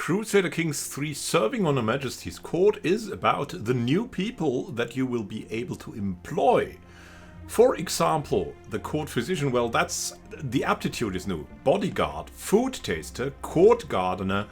Crusader Kings 3 Serving on Her Majesty's Court is about the new people that you will be able to employ. For example, the court physician, well, that's the Aptitude is new. Bodyguard, food taster, court gardener,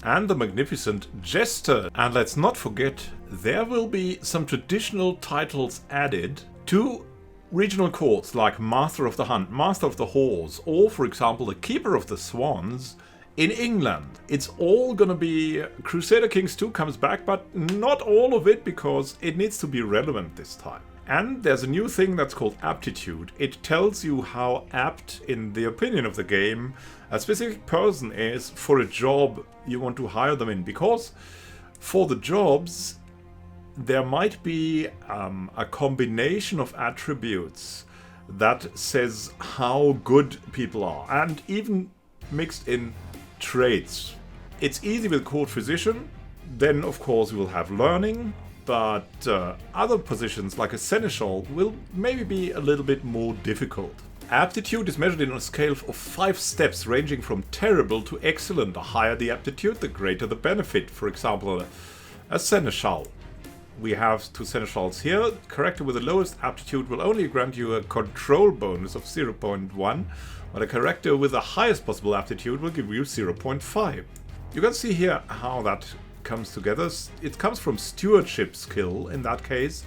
and the magnificent Jester. And let's not forget, there will be some traditional titles added to regional courts like Master of the Hunt, Master of the Horse, or for example the Keeper of the Swans in England. It's all gonna be Crusader Kings 2 comes back, but not all of it because it needs to be relevant this time. And there's a new thing that's called Aptitude. It tells you how apt, in the opinion of the game, a specific person is for a job you want to hire them in. Because for the jobs, there might be a combination of attributes that says how good people are, and even mixed in traits. It's easy with court physician, then of course we will have learning, but other positions like a seneschal will maybe be a little bit more difficult. Aptitude is measured in a scale of 5 steps ranging from terrible to excellent. The higher the aptitude, the greater the benefit. For example, a seneschal. We have 2 seneschals here. The character with the lowest aptitude will only grant you a control bonus of 0.1, while a character with the highest possible aptitude will give you 0.5. You can see here how that comes together. It comes from stewardship skill in that case,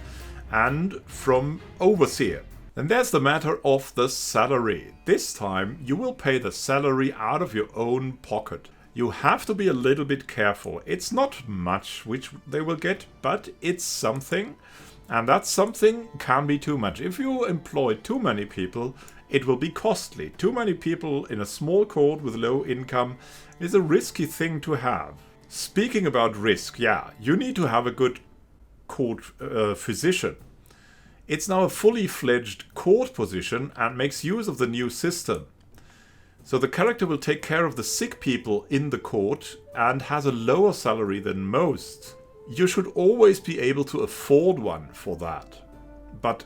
and from overseer. Then there's the matter of the salary. This time you will pay the salary out of your own pocket. You have to be a little bit careful. It's not much which they will get, but it's something, and that something can be too much. If you employ too many people, it will be costly. Too many people in a small court with low income is a risky thing to have. Speaking about risk, yeah, you need to have a good court physician. It's now a fully fledged court position and makes use of the new system. So the character will take care of the sick people in the court and has a lower salary than most. You should always be able to afford one for that. But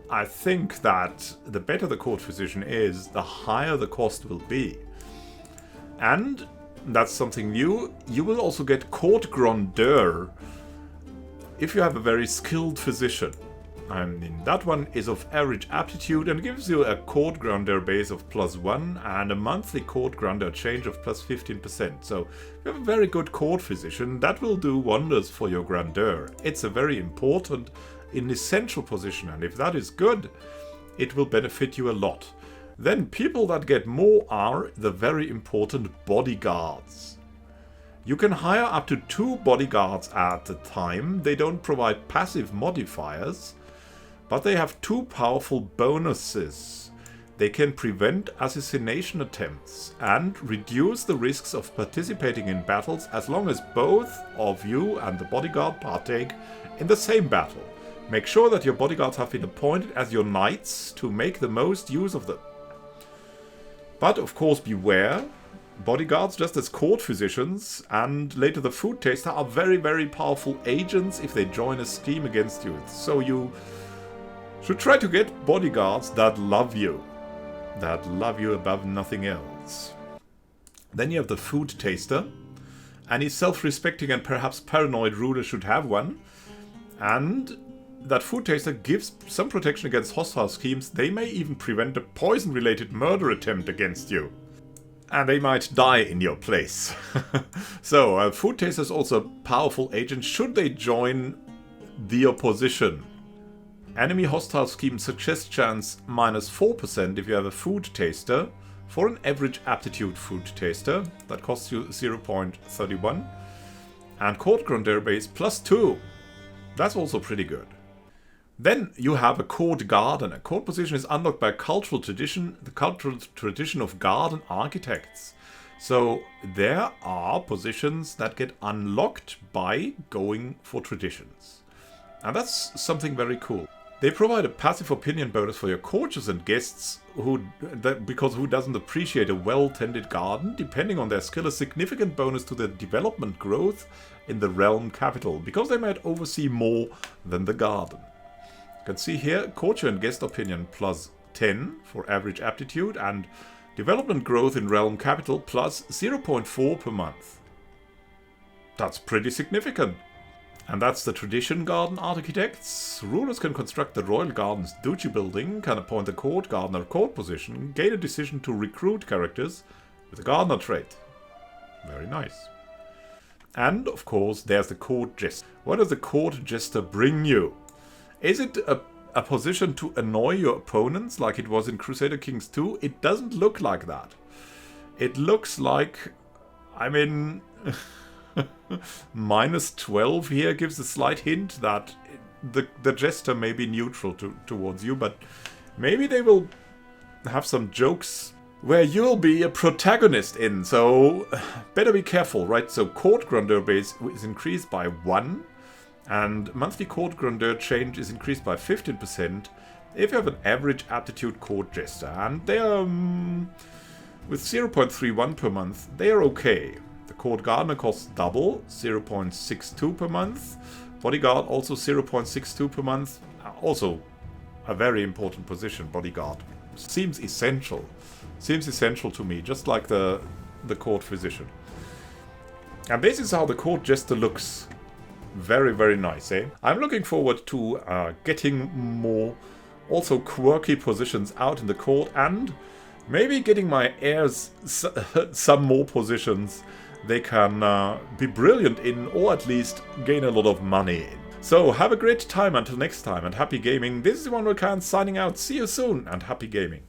I think that the better the court physician is, the higher the cost will be. And that's something new. You will also get court grandeur if you have a very skilled physician. And that one is of average aptitude and gives you a court grandeur base of +1 and a monthly court grandeur change of +15%. So if you have a very good court physician, that will do wonders for your grandeur. It's a very important and essential position, and if that is good, it will benefit you a lot. Then people that get more are the very important bodyguards. You can hire up to 2 bodyguards at a time. They don't provide passive modifiers, but they have 2 powerful bonuses. They can prevent assassination attempts and reduce the risks of participating in battles as long as both of you and the bodyguard partake in the same battle. Make sure that your bodyguards have been appointed as your knights to make the most use of them. But of course beware, bodyguards, just as court physicians and later the food taster, are very, very powerful agents if they join a scheme against you. So you should try to get bodyguards that love you above nothing else. Then you have the food taster. Any self-respecting and perhaps paranoid ruler should have one. And that food taster gives some protection against hostile schemes. They may even prevent a poison-related murder attempt against you. And they might die in your place. So, a food taster is also a powerful agent should they join the opposition. Enemy hostile scheme success chance -4% if you have a food taster. For an average aptitude food taster, that costs you 0.31. And court grandeur base +2. That's also pretty good. Then you have a court garden. A court position is unlocked by a cultural tradition, the cultural tradition of garden architects. So there are positions that get unlocked by going for traditions. And that's something very cool. They provide a passive opinion bonus for your courtiers and guests because who doesn't appreciate a well-tended garden? Depending on their skill, a significant bonus to their development growth in the realm capital, because they might oversee more than the garden. You can see here, courtier and guest opinion +10 for average aptitude, and development growth in realm capital +0.4 per month. That's pretty significant. And that's the tradition garden architects. Rulers can construct the royal garden's duchy building, can appoint a court gardener court position, gain a decision to recruit characters with a gardener trait. Very nice. And, of course, there's the court jester. What does the court jester bring you? Is it a position to annoy your opponents like it was in Crusader Kings 2? It doesn't look like that. It looks like, I mean, -12 here gives a slight hint that the jester may be neutral towards you, but maybe they will have some jokes where you'll be a protagonist in, so better be careful, right? So court grandeur base is increased by 1, and monthly court grandeur change is increased by 15% if you have an average aptitude court jester, and they are, with 0.31 per month, they are okay. The court gardener costs double, 0.62 per month. Bodyguard also 0.62 per month, also a very important position, bodyguard. Seems essential. Seems essential to me, just like the court physician. And this is how the court jester looks. Very, very nice, eh? I'm looking forward to getting more also quirky positions out in the court, and maybe getting my heirs some more positions they can be brilliant in, or at least gain a lot of money in. So have a great time until next time, and happy gaming. This is Immanuel Can signing out. See you soon, and happy gaming.